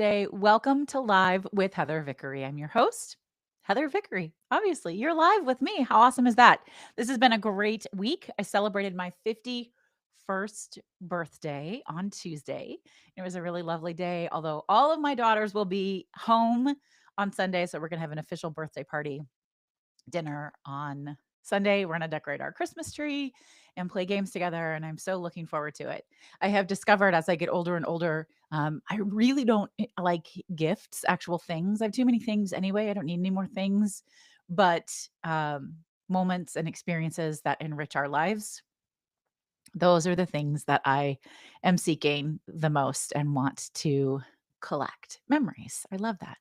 Tuesday. Welcome to Live with Heather Vickery. I'm your host, Heather Vickery. Obviously, you're live with me. How awesome is that? This has been a great week. I celebrated my 51st birthday on Tuesday. It was a really lovely day, although all of my daughters will be home on Sunday. So we're going to have an official birthday party dinner on Sunday. We're going to decorate our Christmas tree and play games together. And I'm so looking forward to it. I have discovered as I get older and older, I really don't like gifts, actual things. I have too many things anyway. I don't need any more things, but moments and experiences that enrich our lives. Those are the things that I am seeking the most and want to collect memories. I love that.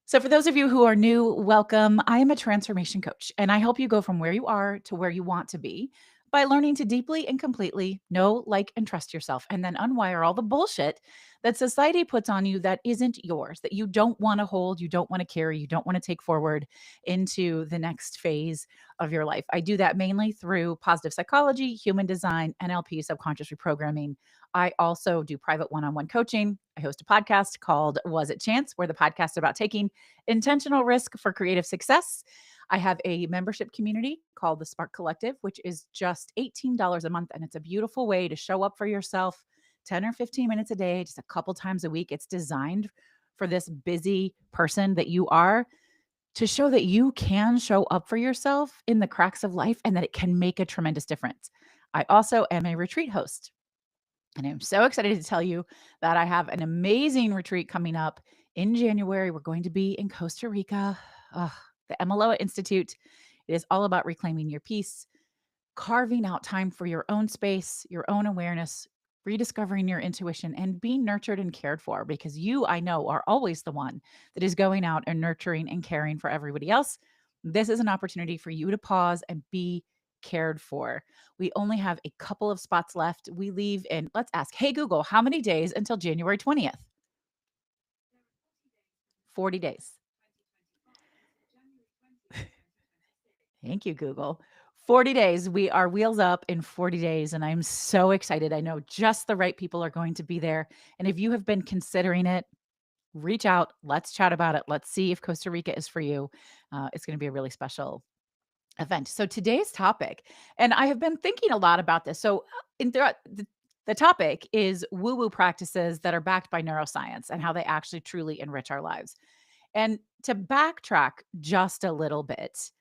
So, for those of you who are new, welcome. I am a transformation coach, and I help you go from where you are to where you want to be by learning to deeply and completely know, like, and trust yourself, and then unwire all the bullshit that society puts on you that isn't yours, that you don't want to hold, you don't want to carry, you don't want to take forward into the next phase of your life. I do that mainly through positive psychology, human design, NLP, subconscious reprogramming. I also do private one on one coaching. I host a podcast called Was It Chance, where the podcast is about taking intentional risk for creative success. I have a membership community called the Spark Collective, which is just $18 a month. And it's a beautiful way to show up for yourself 10 or 15 minutes a day, just a couple times a week. It's designed for this busy person that you are to show that you can show up for yourself in the cracks of life and that it can make a tremendous difference. I also am a retreat host. And I'm so excited to tell you that I have an amazing retreat coming up in January. We're going to be in Costa Rica, the Emaloa Institute. It is all about reclaiming your peace, carving out time for your own space, your own awareness, rediscovering your intuition, and being nurtured and cared for because you, I know, are always the one that is going out and nurturing and caring for everybody else. This is an opportunity for you to pause and be cared for. We only have a couple of spots left. We leave in, let's ask, hey, Google, how many days until January 20th? 40 days. Thank you, Google. 40 days. We are wheels up in 40 days, and I'm so excited. I know just the right people are going to be there. And if you have been considering it, reach out. Let's chat about it. Let's see if Costa Rica is for you. It's going to be a really special event. So today's topic, and I have been thinking a lot about this. So the topic is woo-woo practices that are backed by neuroscience and how they actually truly enrich our lives. And to backtrack just a little bit,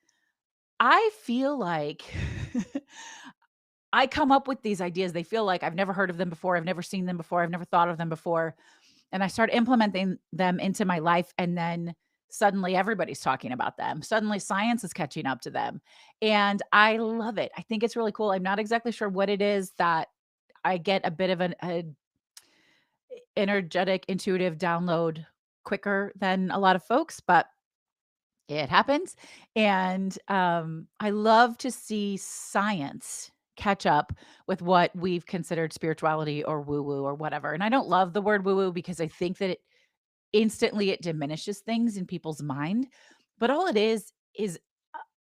I feel like I come up with these ideas. They feel like I've never heard of them before. I've never seen them before. I've never thought of them before. And I start implementing them into my life. And then suddenly everybody's talking about them. Suddenly science is catching up to them. And I love it. I think it's really cool. I'm not exactly sure what it is that I get a bit of an energetic, intuitive download quicker than a lot of folks, but it happens. And I love to see science catch up with what we've considered spirituality or woo woo or whatever. And I don't love the word woo woo because I think that instantly it diminishes things in people's mind. But all it is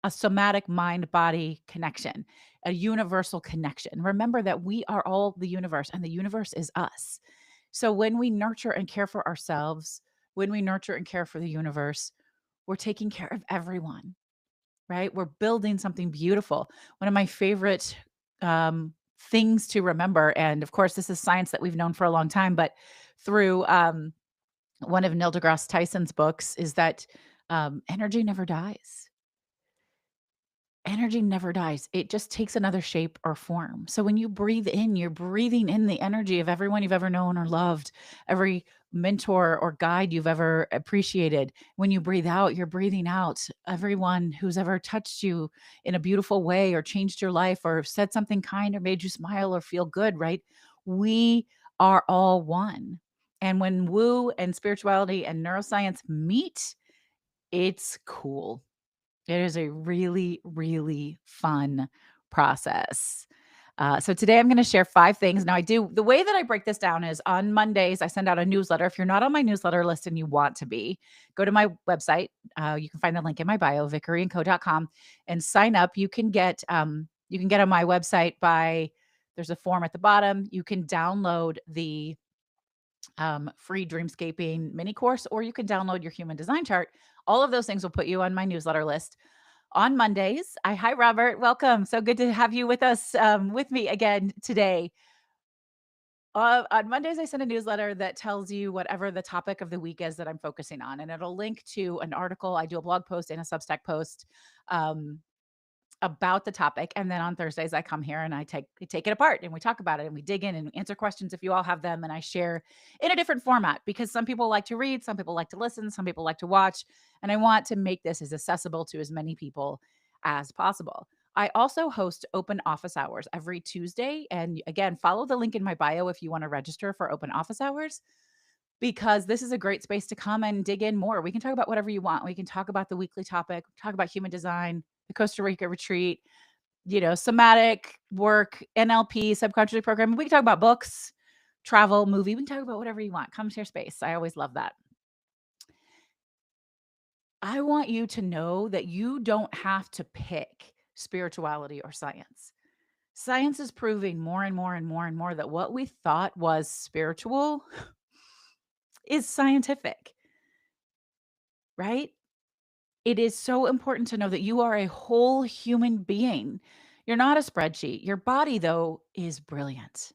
a somatic mind body connection, a universal connection. Remember that we are all the universe and the universe is us. So when we nurture and care for ourselves, when we nurture and care for the universe, we're taking care of everyone, right? We're building something beautiful. One of my favorite things to remember, and of course, this is science that we've known for a long time, but through one of Neil deGrasse Tyson's books, is that energy never dies. Energy never dies. It just takes another shape or form. So when you breathe in, you're breathing in the energy of everyone you've ever known or loved, every mentor or guide you've ever appreciated. When you breathe out, you're breathing out everyone who's ever touched you in a beautiful way or changed your life or said something kind or made you smile or feel good, right? We are all one. And when woo and spirituality and neuroscience meet, it's cool. It is a really, really fun process. So today I'm going to share 5 things. Now the way that I break this down is on Mondays, I send out a newsletter. If you're not on my newsletter list and you want to be, go to my website. You can find the link in my bio, vickeryandco.com, and sign up. You can get on my website there's a form at the bottom. You can download the free dreamscaping mini course, or you can download your human design chart. All of those things will put you on my newsletter list on Mondays. Hi, Robert. Welcome. So good to have you with us, with me again today. On Mondays, I send a newsletter that tells you whatever the topic of the week is that I'm focusing on, and it'll link to an article. I do a blog post and a Substack post. Um, about the topic. And then on Thursdays, I come here and I take it apart and we talk about it and we dig in and answer questions if you all have them. And I share in a different format because some people like to read, some people like to listen, some people like to watch. And I want to make this as accessible to as many people as possible. I also host open office hours every Tuesday. And again, follow the link in my bio if you want to register for open office hours, because this is a great space to come and dig in more. We can talk about whatever you want. We can talk about the weekly topic, talk about human design, the Costa Rica retreat, somatic work, NLP, subconscious programming. We can talk about books, travel, movie. We can talk about whatever you want. Come to your space. I always love that. I want you to know that you don't have to pick spirituality or science. Science is proving more and more and more and more that what we thought was spiritual is scientific, right? It is so important to know that you are a whole human being. You're not a spreadsheet. Your body, though, is brilliant.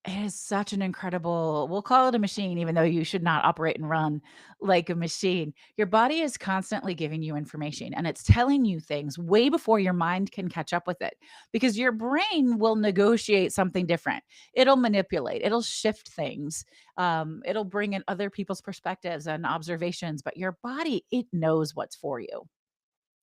It is such an incredible, we'll call it a machine, even though you should not operate and run like a machine. Your body is constantly giving you information and it's telling you things way before your mind can catch up with it, because your brain will negotiate something different. It'll manipulate, it'll shift things. It'll bring in other people's perspectives and observations, but your body, it knows what's for you.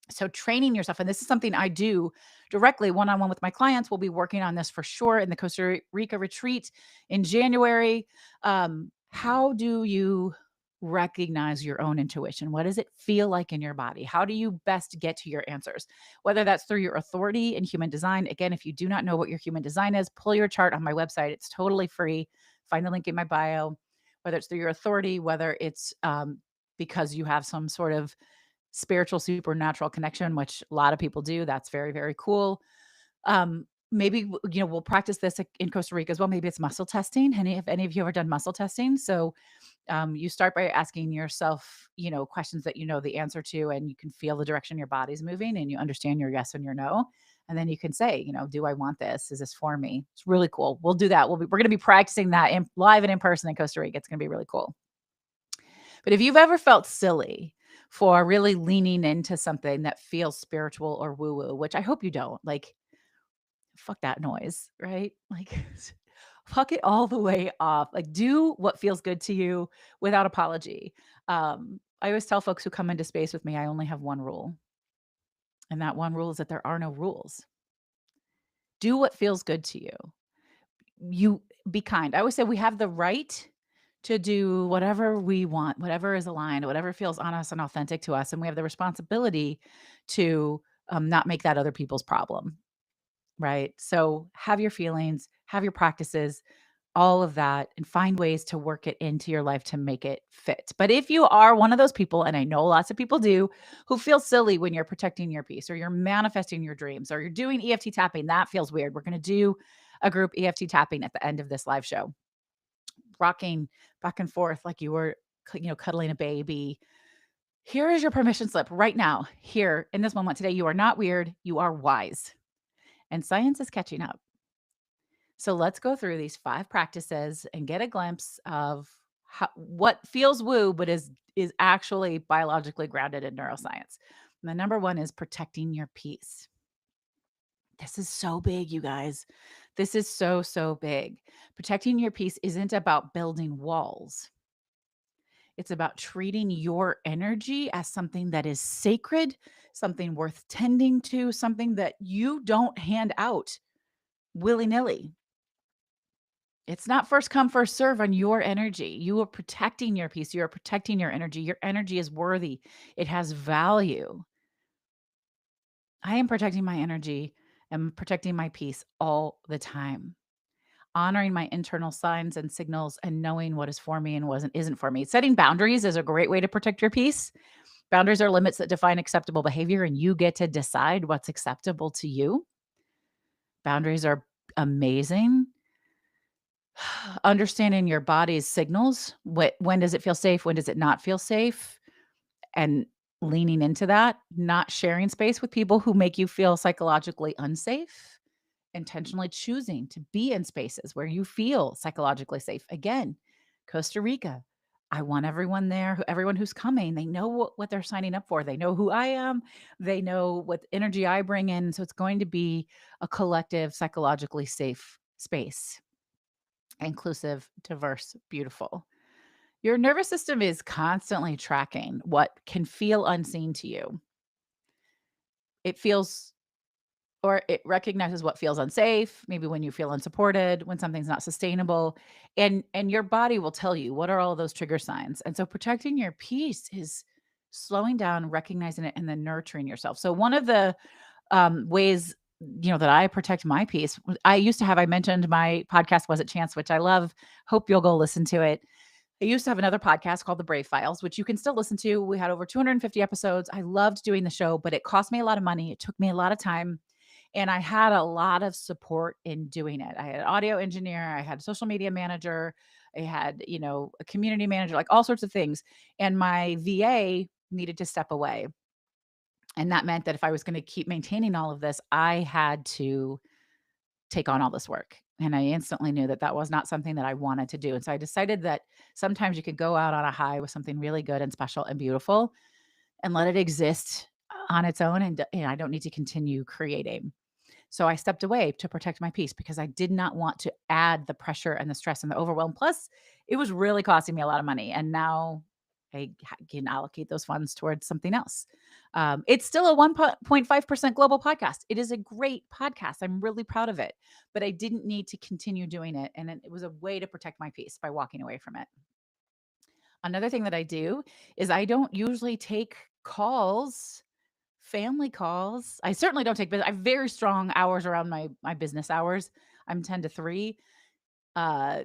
So training yourself, and this is something I do directly one-on-one with my clients. We'll be working on this for sure in the Costa Rica retreat in January. How do you recognize your own intuition? What does it feel like in your body? How do you best get to your answers? Whether that's through your authority in human design. Again, if you do not know what your human design is, pull your chart on my website. It's totally free. Find the link in my bio. Whether it's through your authority, whether it's because you have some sort of spiritual supernatural connection, which a lot of people do. That's very, very cool. Maybe, we'll practice this in Costa Rica as well. Maybe it's muscle testing. Have any of you ever done muscle testing? So you start by asking yourself, questions that you know the answer to, and you can feel the direction your body's moving and you understand your yes and your no. And then you can say, do I want this? Is this for me? It's really cool. We'll do that. We're going to be practicing that live and in person in Costa Rica. It's going to be really cool. But if you've ever felt silly for really leaning into something that feels spiritual or woo-woo, which I hope you don't, like, fuck that noise, right? Like, fuck it all the way off. Like, do what feels good to you without apology. I always tell folks who come into space with me, I only have one rule. And that one rule is that there are no rules. Do what feels good to you. You be kind. I always say we have the right to do whatever we want, whatever is aligned, whatever feels honest and authentic to us. And we have the responsibility to not make that other people's problem. Right. So have your feelings, have your practices, all of that, and find ways to work it into your life to make it fit. But if you are one of those people, and I know lots of people do, who feel silly when you're protecting your peace or you're manifesting your dreams or you're doing EFT tapping, that feels weird. We're going to do a group EFT tapping at the end of this live show, rocking back and forth like you were, cuddling a baby. Here is your permission slip right now, here in this moment today. You are not weird. You are wise. And science is catching up. So let's go through these 5 practices and get a glimpse of what feels woo, but is actually biologically grounded in neuroscience. And the number 1 is protecting your peace. This is so big, you guys. This is so, so big. Protecting your peace isn't about building walls. It's about treating your energy as something that is sacred, something worth tending to, something that you don't hand out willy-nilly. It's not first come, first serve on your energy. You are protecting your peace. You are protecting your energy. Your energy is worthy. It has value. I am protecting my energy and protecting my peace all the time. Honoring my internal signs and signals and knowing what is for me and what isn't for me. Setting boundaries is a great way to protect your peace. Boundaries are limits that define acceptable behavior, and you get to decide what's acceptable to you. Boundaries are amazing. Understanding your body's signals. When does it feel safe? When does it not feel safe? And leaning into that, not sharing space with people who make you feel psychologically unsafe, intentionally choosing to be in spaces where you feel psychologically safe. Again, Costa Rica. I want everyone there, everyone who's coming, they know what they're signing up for. They know who I am. They know what energy I bring in. So it's going to be a collective, psychologically safe space, inclusive, diverse, beautiful. Your nervous system is constantly tracking what can feel unseen to you. It feels or it recognizes what feels unsafe, maybe when you feel unsupported, when something's not sustainable, and your body will tell you what are all those trigger signs. And so protecting your peace is slowing down, recognizing it, and then nurturing yourself. So one of the ways that I protect my peace, I used to have, I mentioned my podcast Was It Chance, which I love. Hope you'll go listen to it. I used to have another podcast called The Brave Files, which you can still listen to. We had over 250 episodes. I loved doing the show, but it cost me a lot of money. It took me a lot of time. And I had a lot of support in doing it. I had an audio engineer, I had a social media manager, I had, a community manager, like all sorts of things. And my VA needed to step away. And that meant that if I was going to keep maintaining all of this, I had to take on all this work. And I instantly knew that that was not something that I wanted to do. And so I decided that sometimes you could go out on a high with something really good and special and beautiful and let it exist on its own. And I don't need to continue creating. So I stepped away to protect my peace because I did not want to add the pressure and the stress and the overwhelm. Plus, it was really costing me a lot of money. And now I can allocate those funds towards something else. It's still a 1.5% global podcast. It is a great podcast. I'm really proud of it, but I didn't need to continue doing it. And it was a way to protect my peace by walking away from it. Another thing that I do is I don't usually take calls, family calls. I certainly don't take business. I have very strong hours around my business hours. I'm 10 to 3. Uh,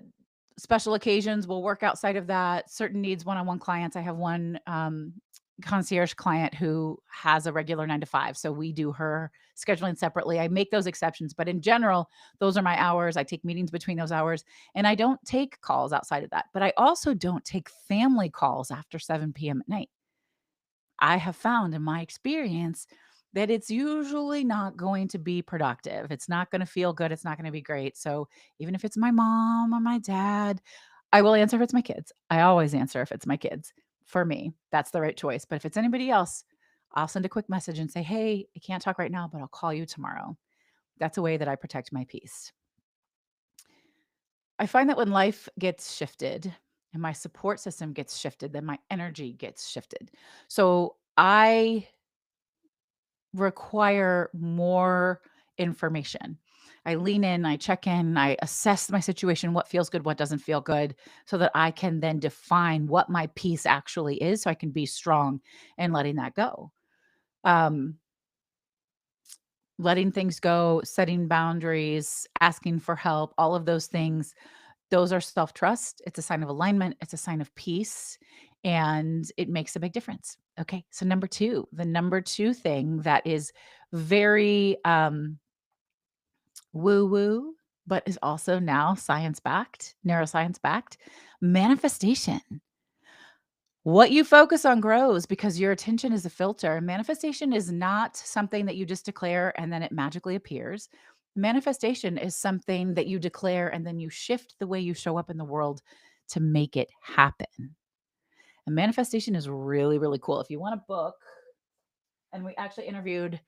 Special occasions will work outside of that. Certain needs, one-on-one clients. I have one concierge client who has a regular 9 to 5. So we do her scheduling separately. I make those exceptions, but in general, those are my hours. I take meetings between those hours and I don't take calls outside of that. But I also don't take family calls after 7 p.m. at night. I have found in my experience that it's usually not going to be productive. It's not going to feel good. It's not going to be great. So even if it's my mom or my dad, I will answer if it's my kids. I always answer if it's my kids. For me, that's the right choice. But if it's anybody else, I'll send a quick message and say, hey, I can't talk right now, but I'll call you tomorrow. That's a way that I protect my peace. I find that when life gets shifted and my support system gets shifted, then my energy gets shifted. So I require more information. I lean in, I check in, I assess my situation, what feels good, what doesn't feel good, so that I can then define what my peace actually is so I can be strong and letting that go. Um, Letting things go, setting boundaries, asking for help, all of those things, those are self trust. It's a sign of alignment, it's a sign of peace, and it makes a big difference. Okay. So, number two, the number two thing that is very woo woo, but is also now science backed, neuroscience backed, manifestation. What you focus on grows because your attention is a filter. Manifestation is not something that you just declare and then it magically appears. Manifestation is something that you declare and then you shift the way you show up in the world to make it happen. And manifestation is really, really cool. If you want a book, and we actually interviewed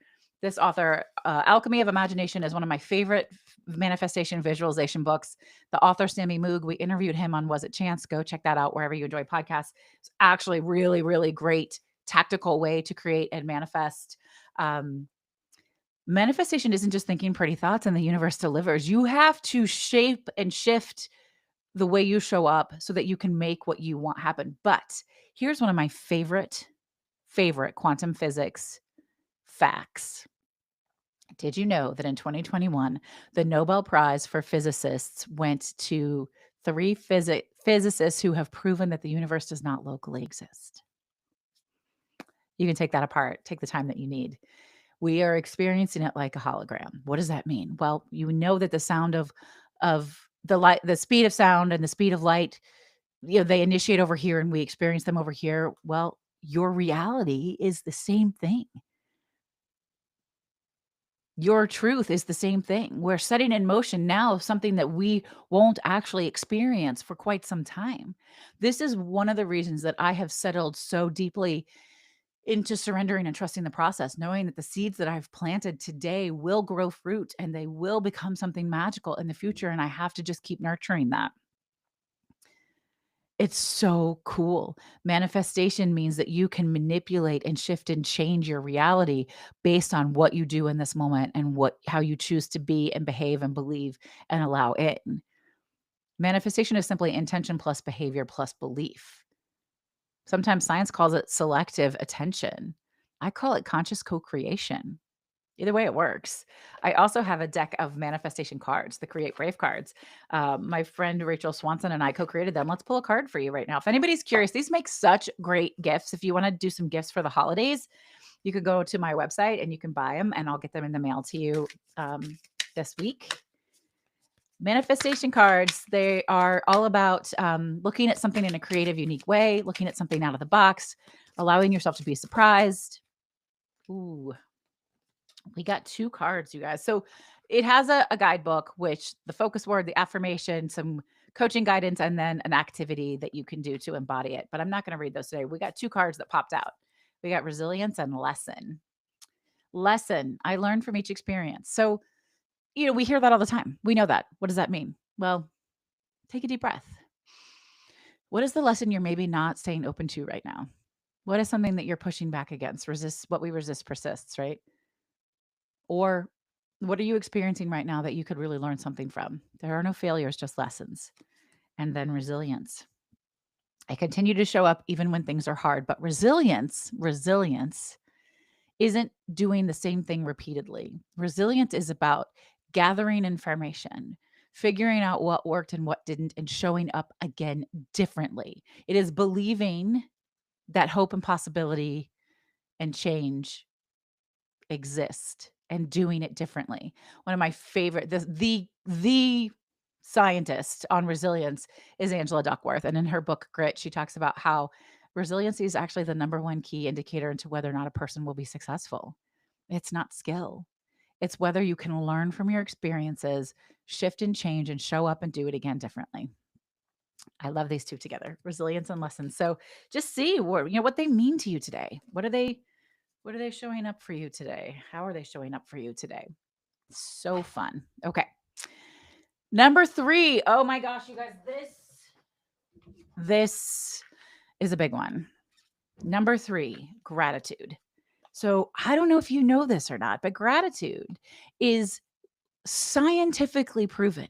this author. Alchemy of Imagination is one of my favorite manifestation visualization books. The author, Sammy Moog, we interviewed him on Was It Chance? Go check that out wherever you enjoy podcasts. It's actually really, really great tactical way to create and manifest. Um, Manifestation isn't just thinking pretty thoughts and the universe delivers. You have to shape and shift the way you show up so that you can make what you want happen. But here's one of my favorite quantum physics facts. Did you know that in 2021, the Nobel Prize for physicists went to three physicists who have proven that the universe does not locally exist? You can take that apart, take the time that you need. We are experiencing it like a hologram. What does that mean? Well, you know that the sound of the speed of sound and the speed of light, they initiate over here and we experience them over here. Well, your reality is the same thing. Your truth is the same thing. We're setting in motion now something that we won't actually experience for quite some time. This is one of the reasons that I have settled so deeply into surrendering and trusting the process, knowing that the seeds that I've planted today will grow fruit and they will become something magical in the future. And I have to just keep nurturing that. It's so cool. Manifestation means that you can manipulate and shift and change your reality based on what you do in this moment and how you choose to be and behave and believe and allow in. Manifestation is simply intention plus behavior plus belief. Sometimes science calls it selective attention. I call it conscious co-creation. Either way, it works. I also have a deck of manifestation cards, the Create Brave cards. My friend Rachel Swanson and I co-created them. Let's pull a card for you right now. If anybody's curious, these make such great gifts. If you want to do some gifts for the holidays, you could go to my website and you can buy them, and I'll get them in the mail to you this week. Manifestation cards, they are all about looking at something in a creative, unique way, looking at something out of the box, allowing yourself to be surprised. Ooh, we got 2 cards, you guys. So it has a guidebook, which the focus word, the affirmation, some coaching guidance, and then an activity that you can do to embody it. But I'm not going to read those today. We got 2 cards that popped out. We got resilience and lesson. Lesson, I learned from each experience. So, we hear that all the time. We know that. What does that mean? Well, take a deep breath. What is the lesson you're maybe not staying open to right now? What is something that you're pushing back against? Resist, what we resist persists, right? Or what are you experiencing right now that you could really learn something from? There are no failures, just lessons. And then resilience. I continue to show up even when things are hard, but resilience isn't doing the same thing repeatedly. Resilience is about gathering information, figuring out what worked and what didn't, and showing up again differently. It is believing that hope and possibility and change exist and doing it differently. One of my favorite, the scientist on resilience is Angela Duckworth. And in her book, Grit, she talks about how resiliency is actually the number one key indicator into whether or not a person will be successful. It's not skill. It's whether you can learn from your experiences, shift and change, and show up and do it again differently. I love these 2 together, resilience and lessons. So just see what they mean to you today. What are they showing up for you today? How are they showing up for you today? So fun. Okay. Number 3. Oh my gosh, you guys, this is a big one. Number 3, gratitude. So I don't know if you know this or not, but gratitude is scientifically proven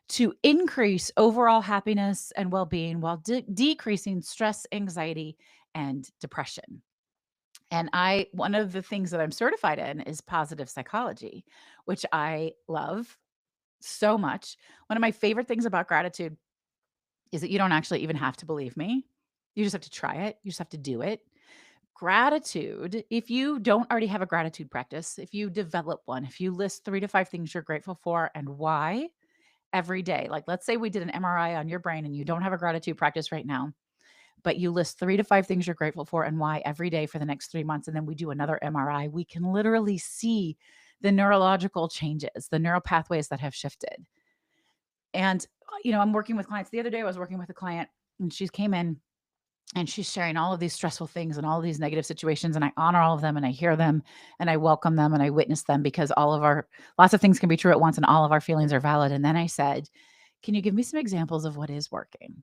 to increase overall happiness and well-being while decreasing stress, anxiety, and depression. And one of the things that I'm certified in is positive psychology, which I love so much. One of my favorite things about gratitude is that you don't actually even have to believe me. You just have to try it. You just have to do it. Gratitude, if you don't already have a gratitude practice, if you develop one, if you list 3 to 5 things you're grateful for and why every day, like let's say we did an MRI on your brain and you don't have a gratitude practice right now, but you list 3 to 5 things you're grateful for and why every day for the next 3 months, and then we do another MRI, we can literally see the neurological changes, the neural pathways that have shifted. And, I'm working with clients. The other day I was working with a client and she came in and she's sharing all of these stressful things and all of these negative situations, and I honor all of them and I hear them and I welcome them and I witness them because lots of things can be true at once and all of our feelings are valid. And then I said, "Can you give me some examples of what is working?"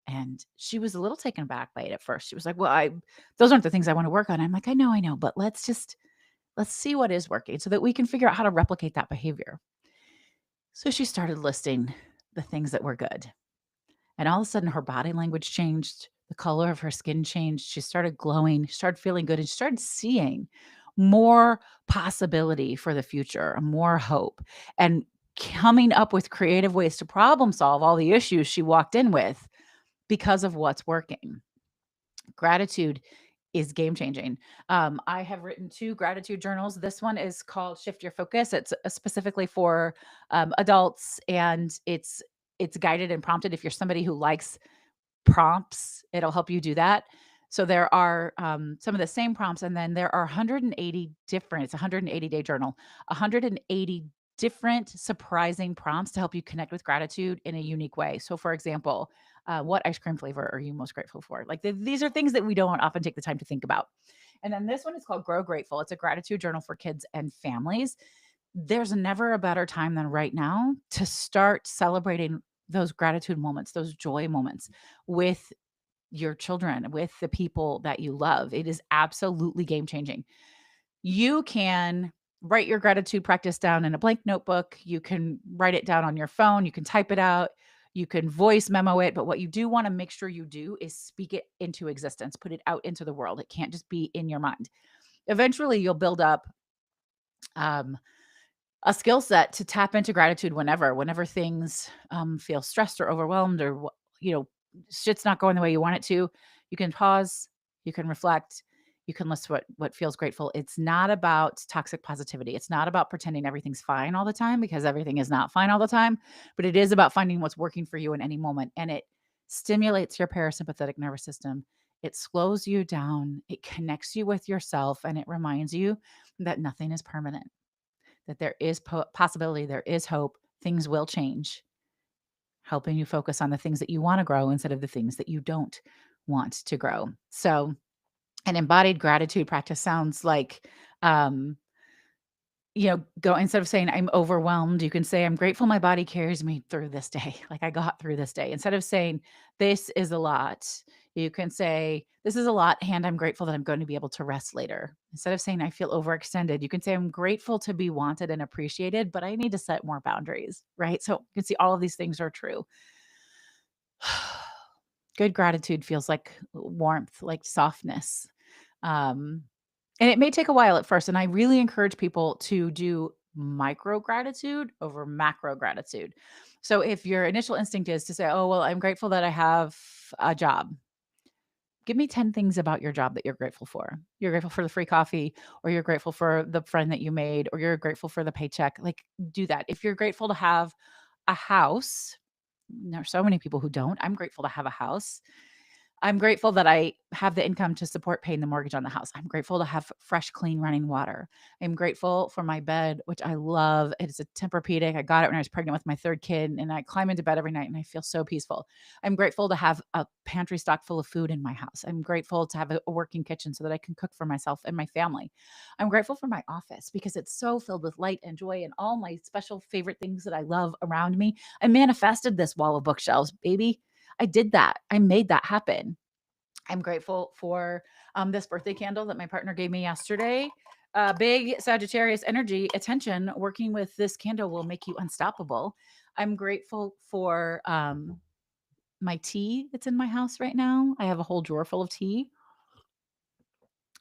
And she was a little taken aback by it at first. She was like, "Well, those aren't the things I want to work on." I'm like, I know, but let's see what is working so that we can figure out how to replicate that behavior." So she started listing the things that were good. And all of a sudden her body language changed, the color of her skin changed. She started glowing, she started feeling good, and she started seeing more possibility for the future, more hope, and coming up with creative ways to problem solve all the issues she walked in with because of what's working. Gratitude is game changing. I have written 2 gratitude journals. This one is called Shift Your Focus. It's specifically for adults, and it's guided and prompted. If you're somebody who likes prompts, it'll help you do that. So there are some of the same prompts, and then there are 180 different. It's a 180-day journal, 180 different surprising prompts to help you connect with gratitude in a unique way. So, for example, what ice cream flavor are you most grateful for? Like these are things that we don't often take the time to think about. And then this one is called Grow Grateful. It's a gratitude journal for kids and families. There's never a better time than right now to start celebrating those gratitude moments, those joy moments with your children, with the people that you love. It is absolutely game changing. You can write your gratitude practice down in a blank notebook. You can write it down on your phone. You can type it out. You can voice memo it. But what you do want to make sure you do is speak it into existence, put it out into the world. It can't just be in your mind. Eventually, you'll build up um, a skill set to tap into gratitude whenever things feel stressed or overwhelmed, or shit's not going the way you want it to. You can pause, you can reflect, you can list what feels grateful. It's not about toxic positivity. It's not about pretending everything's fine all the time, because everything is not fine all the time, but it is about finding what's working for you in any moment. And it stimulates your parasympathetic nervous system. It slows you down, it connects you with yourself, and it reminds you that nothing is permanent, that there is possibility, there is hope, things will change, helping you focus on the things that you want to grow instead of the things that you don't want to grow. So, an embodied gratitude practice sounds like, um, go instead of saying I'm overwhelmed, you can say I'm grateful my body carries me through this day. Like I got through this day. Instead of saying this is a lot, you can say this is a lot and I'm grateful that I'm going to be able to rest later. Instead of saying I feel overextended, you can say I'm grateful to be wanted and appreciated, but I need to set more boundaries, right? So you can see all of these things are true. Good gratitude feels like warmth, like softness. Um, and it may take a while at first. And I really encourage people to do micro gratitude over macro gratitude. So if your initial instinct is to say, oh, well, I'm grateful that I have a job, give me 10 things about your job that you're grateful for. You're grateful for the free coffee, or you're grateful for the friend that you made, or you're grateful for the paycheck. Like, do that. If you're grateful to have a house, there are so many people who don't. I'm grateful to have a house. I'm grateful that I have the income to support paying the mortgage on the house. I'm grateful to have fresh, clean running water. I'm grateful for my bed, which I love. It's a Tempur-Pedic. I got it when I was pregnant with my third kid, and I climb into bed every night and I feel so peaceful. I'm grateful to have a pantry stock full of food in my house. I'm grateful to have a working kitchen so that I can cook for myself and my family. I'm grateful for my office because it's so filled with light and joy and all my special favorite things that I love around me. I manifested this wall of bookshelves, baby. I did that. I made that happen. I'm grateful for this birthday candle that my partner gave me yesterday. Big Sagittarius energy, attention, working with this candle will make you unstoppable. I'm grateful for my tea that's in my house right now. I have a whole drawer full of tea.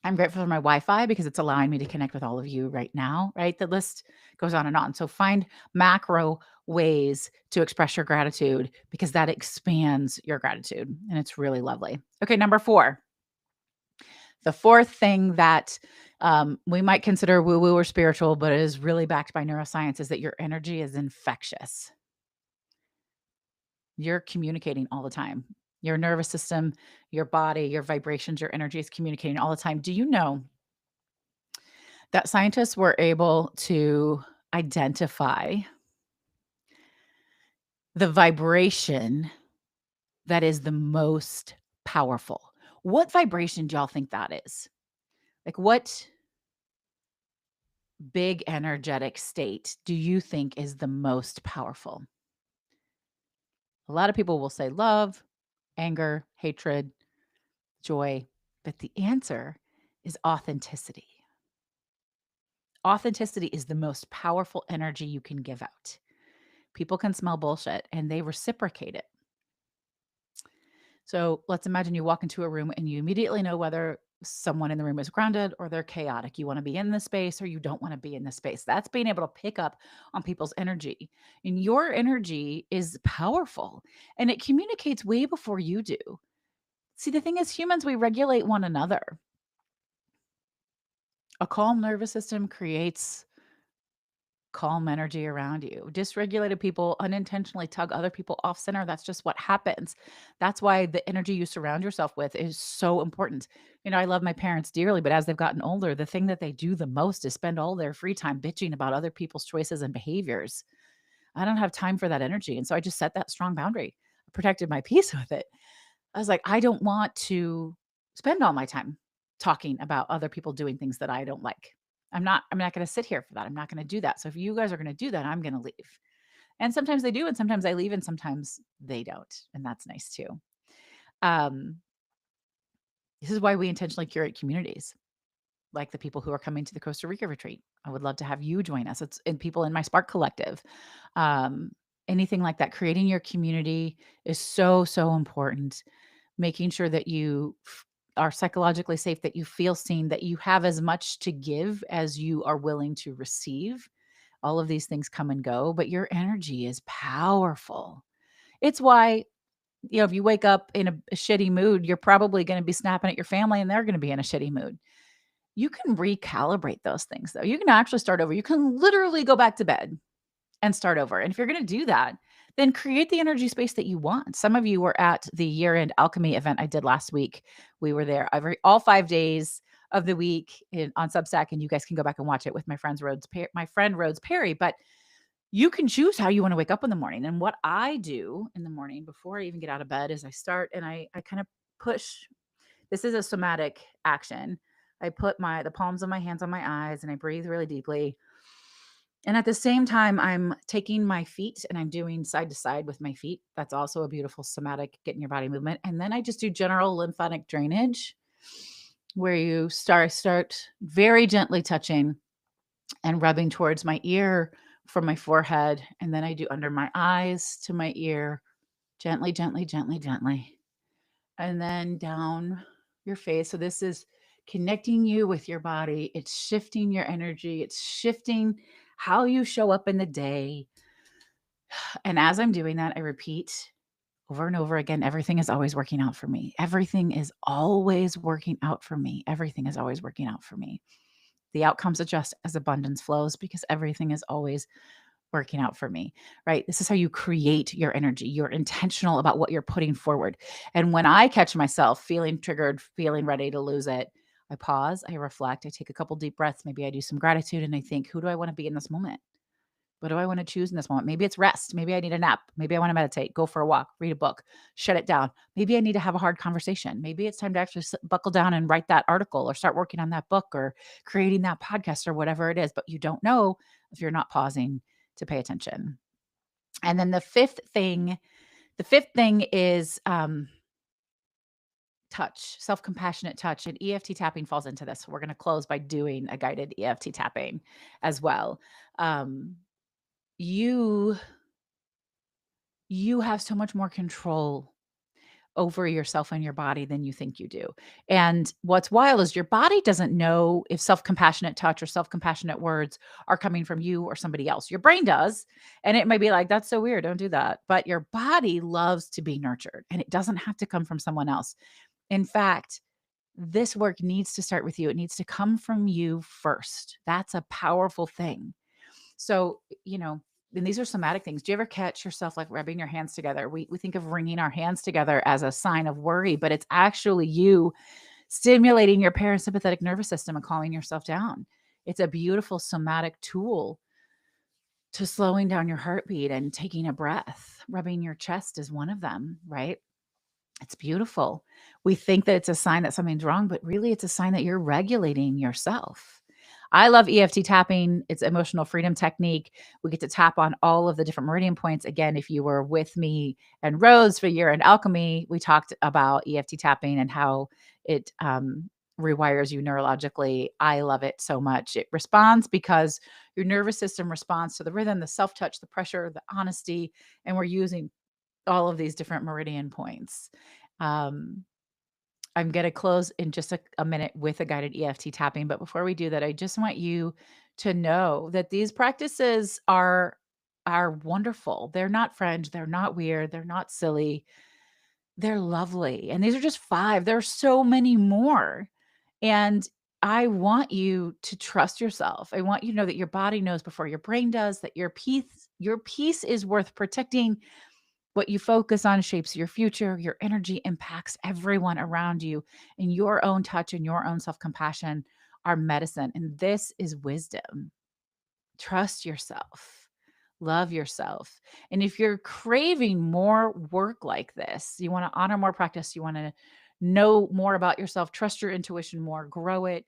I'm grateful for my Wi-Fi because it's allowing me to connect with all of you right now, right? The list goes on and on. So find macro ways to express your gratitude because that expands your gratitude and it's really lovely. Okay, number 4. The fourth thing that we might consider woo-woo or spiritual, but is really backed by neuroscience is that your energy is infectious. You're communicating all the time. Your nervous system, your body, your vibrations, your energy is communicating all the time. Do you know that scientists were able to identify the vibration that is the most powerful? What vibration do y'all think that is? Like, what big energetic state do you think is the most powerful? A lot of people will say love, anger, hatred, joy, but the answer is authenticity. Authenticity is the most powerful energy you can give out. People can smell bullshit and they reciprocate it. So let's imagine you walk into a room and you immediately know whether someone in the room is grounded or they're chaotic. You want to be in the space or you don't want to be in the space. That's being able to pick up on people's energy. And your energy is powerful and it communicates way before you do. See, the thing is, humans, we regulate one another. A calm nervous system creates calm energy around you. Dysregulated people unintentionally tug other people off center. That's just what happens. That's why the energy you surround yourself with is so important. I love my parents dearly, but as they've gotten older, the thing that they do the most is spend all their free time bitching about other people's choices and behaviors. I don't have time for that energy. And so I just set that strong boundary. I protected my peace with it. I was like, I don't want to spend all my time talking about other people doing things that I don't like. I'm not going to sit here for that. I'm not going to do that. So if you guys are going to do that, I'm going to leave. And sometimes they do and sometimes I leave and sometimes they don't. And that's nice too. Um this is why we intentionally curate communities like the people who are coming to the Costa Rica retreat. I would love to have you join us. It's and people in my Spark Collective. Um anything like that, creating your community is so important. Making sure that you are psychologically safe, that you feel seen, that you have as much to give as you are willing to receive. All of these things come and go, but your energy is powerful. It's why, if you wake up in a shitty mood, you're probably going to be snapping at your family and they're going to be in a shitty mood. You can recalibrate those things though. You can actually start over. You can literally go back to bed and start over. And if you're going to do that, then create the energy space that you want. Some of you were at the year-end alchemy event I did last week. We were there all 5 days of the week on Substack, and you guys can go back and watch it with my friend Rhodes Perry. But you can choose how you want to wake up in the morning. And what I do in the morning before I even get out of bed is I start and I kind of push. This is a somatic action. I put the palms of my hands on my eyes and I breathe really deeply. And at the same time, I'm taking my feet and I'm doing side to side with my feet. That's also a beautiful somatic, getting your body movement. And then I just do general lymphatic drainage where you start very gently touching and rubbing towards my ear from my forehead. And then I do under my eyes to my ear, gently, gently, gently, gently. And then down your face. So this is connecting you with your body. It's shifting your energy. It's shifting how you show up in the day. And as I'm doing that, I repeat over and over again, everything is always working out for me. Everything is always working out for me. Everything is always working out for me. The outcomes adjust as abundance flows because everything is always working out for me, right? This is how you create your energy. You're intentional about what you're putting forward. And when I catch myself feeling triggered, feeling ready to lose it, I pause, I reflect, I take a couple deep breaths. Maybe I do some gratitude and I think, who do I want to be in this moment? What do I want to choose in this moment? Maybe it's rest. Maybe I need a nap. Maybe I want to meditate, go for a walk, read a book, shut it down. Maybe I need to have a hard conversation. Maybe it's time to actually buckle down and write that article or start working on that book or creating that podcast or whatever it is. But you don't know if you're not pausing to pay attention. And then the fifth thing is touch, self-compassionate touch, and EFT tapping falls into this. We're going to close by doing a guided EFT tapping as well. Um, you you have so much more control over yourself and your body than you think you do. And what's wild is your body doesn't know if self-compassionate touch or self-compassionate words are coming from you or somebody else. Your brain does, and it may be like, that's so weird, don't do that. But your body loves to be nurtured, and it doesn't have to come from someone else. In fact, this work needs to start with you. It needs to come from you first. That's a powerful thing. So, and these are somatic things. Do you ever catch yourself like rubbing your hands together? We think of wringing our hands together as a sign of worry, but it's actually you stimulating your parasympathetic nervous system and calming yourself down. It's a beautiful somatic tool to slowing down your heartbeat and taking a breath. Rubbing your chest is one of them, right? It's beautiful. We think that it's a sign that something's wrong, but really it's a sign that you're regulating yourself. I love EFT tapping. It's emotional freedom technique. We get to tap on all of the different meridian points. Again, if you were with me and Rose for Year in Alchemy, we talked about EFT tapping and how it rewires you neurologically. I love it so much. It responds because your nervous system responds to the rhythm, the self-touch, the pressure, the honesty, and we're using all of these different meridian points. Um, I'm going to close in just a minute with a guided EFT tapping. But before we do that, I just want you to know that these practices are wonderful. They're not fringe. They're not weird. They're not silly. They're lovely. And these are just 5. There are so many more. And I want you to trust yourself. I want you to know that your body knows before your brain does, that your peace is worth protecting. What you focus on shapes your future. Your energy impacts everyone around you, and your own touch and your own self-compassion are medicine. And this is wisdom. Trust yourself. Love yourself. And if you're craving more work like this, you want to honor more practice, you want to know more about yourself, trust your intuition more, grow it,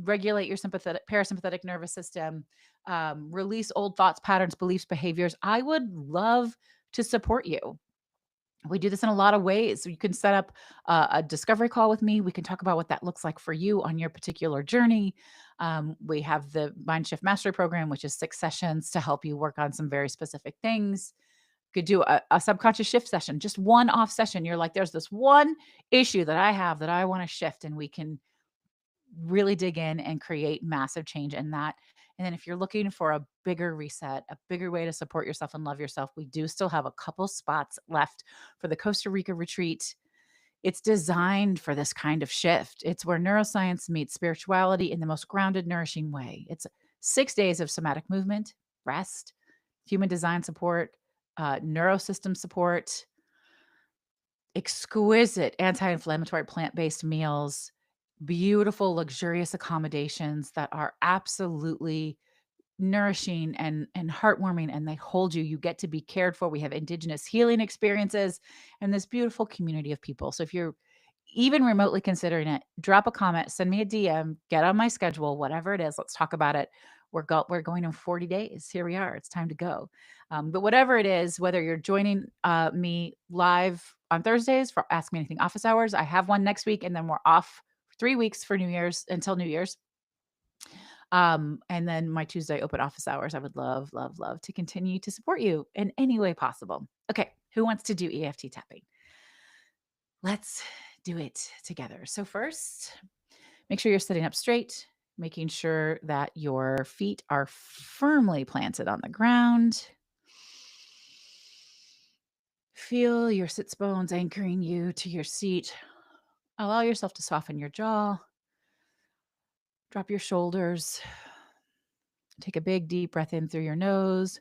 regulate your sympathetic parasympathetic nervous system, release old thoughts, patterns, beliefs, behaviors, I would love to support you. We do this in a lot of ways. So you can set up a discovery call with me. We can talk about what that looks like for you on your particular journey. We have the Mind Shift Mastery Program, which is 6 sessions to help you work on some very specific things. Could do a subconscious shift session, just one off session. You're like, there's this one issue that I have that I want to shift, and we can really dig in and create massive change in that. And then if you're looking for a bigger reset, a bigger way to support yourself and love yourself, we do still have a couple spots left for the Costa Rica retreat. It's designed for this kind of shift. It's where neuroscience meets spirituality in the most grounded, nourishing way. It's 6 days of somatic movement, rest, human design support, neurosystem support, exquisite anti-inflammatory plant-based meals, beautiful, luxurious accommodations that are absolutely nourishing and heartwarming, and they hold you. You get to be cared for. We have indigenous healing experiences and this beautiful community of people. So if you're even remotely considering it, drop a comment, send me a DM, get on my schedule, whatever it is. Let's talk about it. We're going in 40 days. Here we are. It's time to go. But whatever it is, whether you're joining me live on Thursdays for Ask Me Anything office hours, I have one next week, and then we're off 3 weeks for New Year's until New Year's. And then my Tuesday open office hours. I would love, love, love to continue to support you in any way possible. Okay, who wants to do EFT tapping? Let's do it together. So, first, make sure you're sitting up straight, making sure that your feet are firmly planted on the ground. Feel your sits bones anchoring you to your seat. Allow yourself to soften your jaw. Drop your shoulders. Take a big, deep breath in through your nose,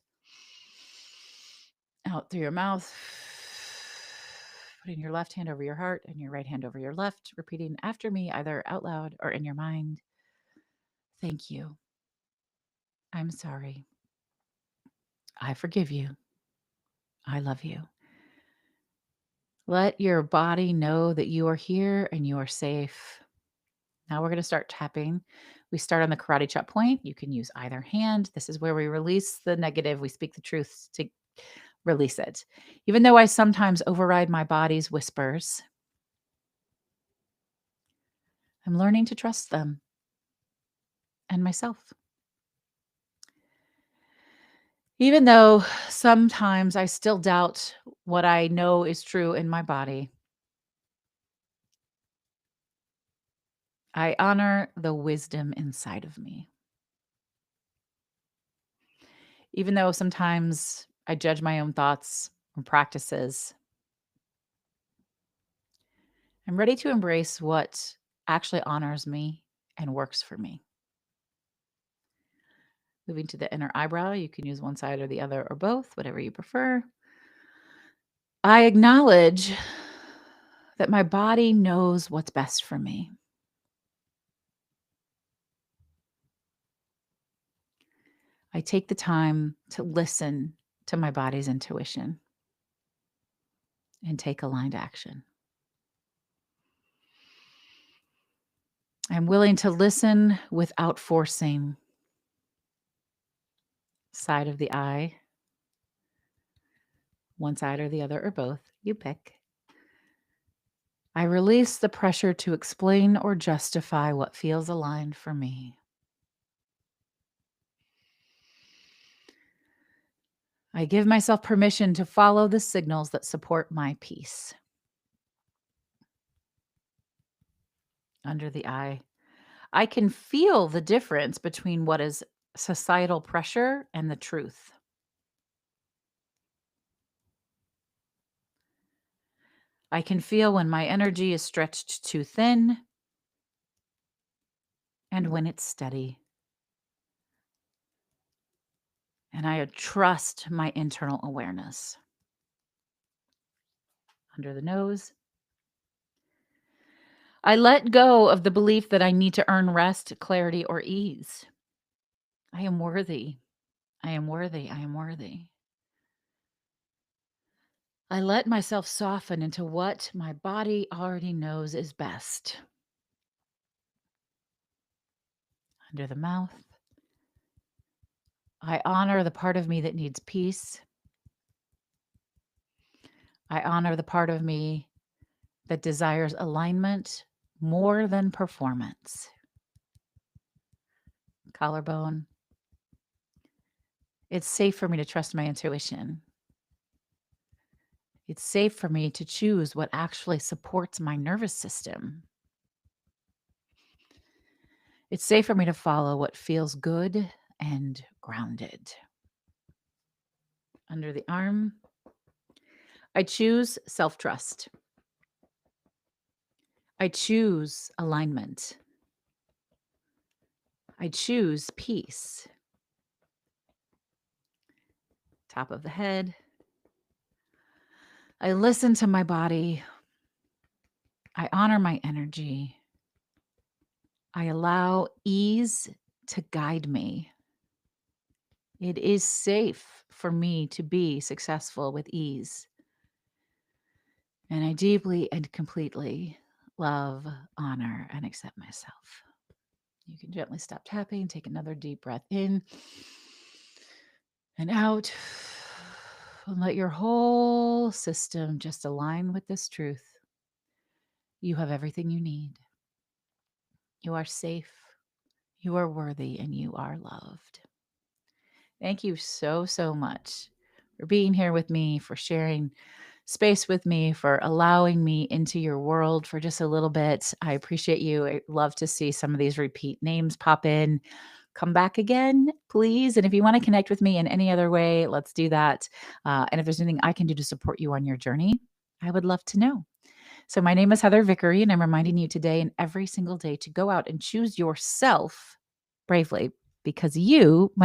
out through your mouth. Putting your left hand over your heart and your right hand over your left, repeating after me, either out loud or in your mind. Thank you. I'm sorry. I forgive you. I love you. Let your body know that you are here and you are safe. Now we're going to start tapping. We start on the karate chop point. You can use either hand. This is where we release the negative. We speak the truth to release it. Even though I sometimes override my body's whispers, I'm learning to trust them and myself. Even though sometimes I still doubt what I know is true in my body, I honor the wisdom inside of me. Even though sometimes I judge my own thoughts and practices, I'm ready to embrace what actually honors me and works for me. Moving to the inner eyebrow, you can use one side or the other or both, whatever you prefer. I acknowledge that my body knows what's best for me. I take the time to listen to my body's intuition and take aligned action. I'm willing to listen without forcing. Side of the eye, one side or the other or both, you pick. I release the pressure to explain or justify what feels aligned for me. I give myself permission to follow the signals that support my peace. Under the eye, I can feel the difference between what is societal pressure and the truth. I can feel when my energy is stretched too thin and when it's steady. And I trust my internal awareness. Under the nose. I let go of the belief that I need to earn rest, clarity, or ease. I am worthy. I am worthy. I am worthy. I let myself soften into what my body already knows is best. Under the mouth. I honor the part of me that needs peace. I honor the part of me that desires alignment more than performance. Collarbone. It's safe for me to trust my intuition. It's safe for me to choose what actually supports my nervous system. It's safe for me to follow what feels good and grounded. Under the arm, I choose self-trust. I choose alignment. I choose peace. Top of the head. I listen to my body. I honor my energy. I allow ease to guide me. It is safe for me to be successful with ease. And I deeply and completely love, honor, and accept myself. You can gently stop tapping, take another deep breath in and out, and let your whole system just align with this truth. You have everything you need. You are safe, you are worthy, and you are loved. Thank you so, so much for being here with me, for sharing space with me, for allowing me into your world for just a little bit. I appreciate you. I love to see some of these repeat names pop in. Come back again, please. And if you want to connect with me in any other way, let's do that. And if there's anything I can do to support you on your journey, I would love to know. So my name is Heather Vickery, and I'm reminding you today and every single day to go out and choose yourself bravely, because you, my